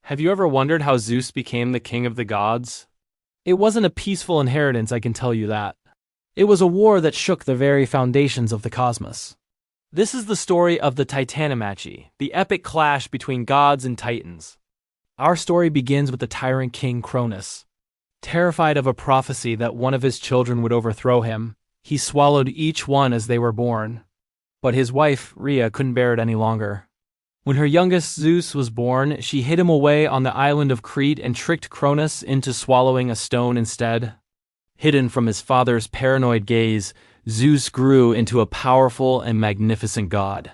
Have you ever wondered how Zeus became the king of the gods? It wasn't a peaceful inheritance, I can tell you that. It was a war that shook the very foundations of the cosmos. This is the story of the Titanomachy, the epic clash between gods and titans. Our story begins with the tyrant king Cronus. Terrified of a prophecy that one of his children would overthrow him, he swallowed each one as they were born. But his wife, Rhea, couldn't bear it any longer. When her youngest Zeus was born, she hid him away on the island of Crete and tricked Cronus into swallowing a stone instead. Hidden from his father's paranoid gaze, Zeus grew into a powerful and magnificent god.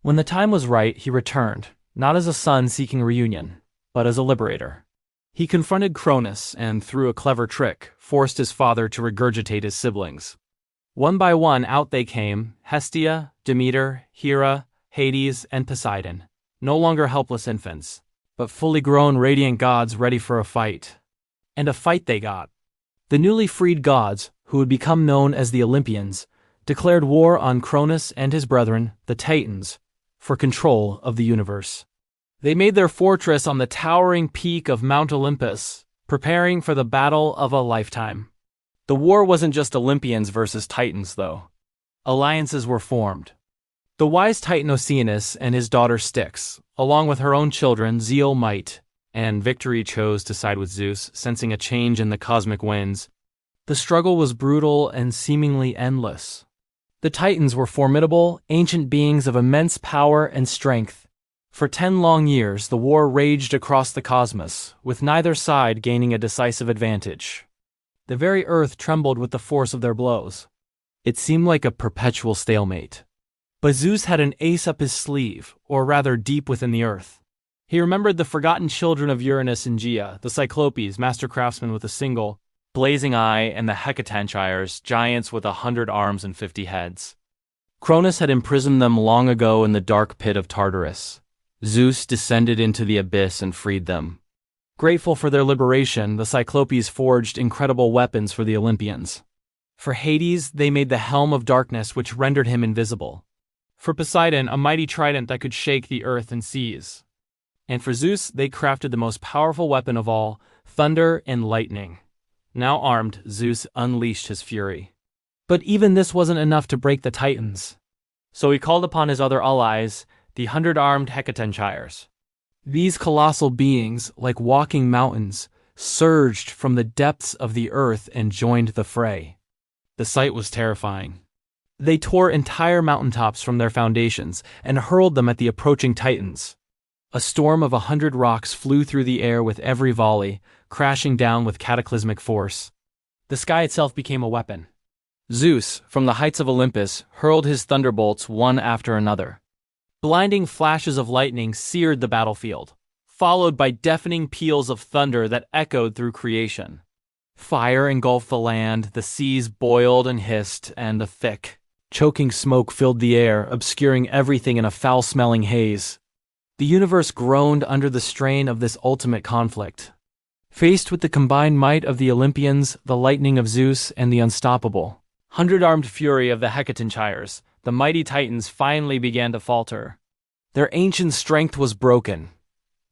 When the time was right, he returned, not as a son seeking reunion, but as a liberator. He confronted Cronus and, through a clever trick, forced his father to regurgitate his siblings. One by one out they came, Hestia, Demeter, Hera, Hades, and Poseidon, no longer helpless infants, but fully grown radiant gods ready for a fight. And a fight they got. The newly freed gods, who would become known as the Olympians, declared war on Cronus and his brethren, the Titans, for control of the universe. They made their fortress on the towering peak of Mount Olympus, preparing for the battle of a lifetime. The war wasn't just Olympians versus Titans, though. Alliances were formed. The wise Titan Oceanus and his daughter Styx, along with her own children Zeal, Might, and Victory chose to side with Zeus, sensing a change in the cosmic winds. The struggle was brutal and seemingly endless. The Titans were formidable, ancient beings of immense power and strength. For 10 long years, the war raged across the cosmos, with neither side gaining a decisive advantage. The very earth trembled with the force of their blows. It seemed like a perpetual stalemate. But Zeus had an ace up his sleeve, or rather deep within the earth. He remembered the forgotten children of Uranus and Gaia, the Cyclopes, master craftsmen with a single, blazing eye, and the Hecatonchires, giants with 100 arms and 50 heads. Cronus had imprisoned them long ago in the dark pit of Tartarus. Zeus descended into the abyss and freed them. Grateful for their liberation, the Cyclopes forged incredible weapons for the Olympians. For Hades, they made the Helm of Darkness, which rendered him invisible. For Poseidon, a mighty trident that could shake the earth and seas. And for Zeus, they crafted the most powerful weapon of all, thunder and lightning. Now armed, Zeus unleashed his fury. But even this wasn't enough to break the Titans. So he called upon his other allies, the 100-armed Hecatonchires. These colossal beings, like walking mountains, surged from the depths of the earth and joined the fray. The sight was terrifying. They tore entire mountaintops from their foundations and hurled them at the approaching Titans. A storm of 100 rocks flew through the air with every volley, crashing down with cataclysmic force. The sky itself became a weapon. Zeus, from the heights of Olympus, hurled his thunderbolts one after another. Blinding flashes of lightning seared the battlefield, followed by deafening peals of thunder that echoed through creation. Fire engulfed the land, the seas boiled and hissed, and a thick, choking smoke filled the air, obscuring everything in a foul-smelling haze. The universe groaned under the strain of this ultimate conflict. Faced with the combined might of the Olympians, the lightning of Zeus, and the unstoppable 100-armed fury of the Hecatonchires, the mighty Titans finally began to falter. Their ancient strength was broken.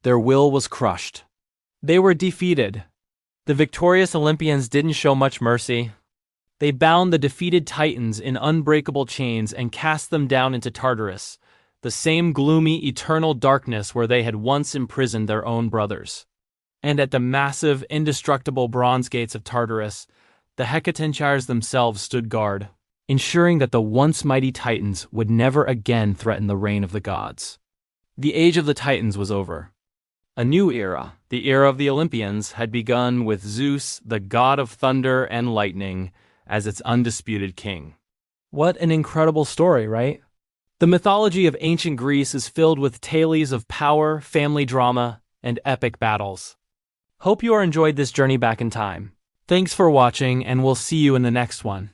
Their will was crushed. They were defeated. The victorious Olympians didn't show much mercy. They bound the defeated Titans in unbreakable chains and cast them down into Tartarus, the same gloomy, eternal darkness where they had once imprisoned their own brothers. And at the massive, indestructible bronze gates of Tartarus, the Hecatonchires themselves stood guard, ensuring that the once mighty Titans would never again threaten the reign of the gods. The age of the Titans was over. A new era, the era of the Olympians, had begun with Zeus, the god of thunder and lightning, as its undisputed king. What an incredible story, right? The mythology of ancient Greece is filled with tales of power, family drama, and epic battles. Hope you are enjoyed this journey back in time. Thanks for watching, and we'll see you in the next one.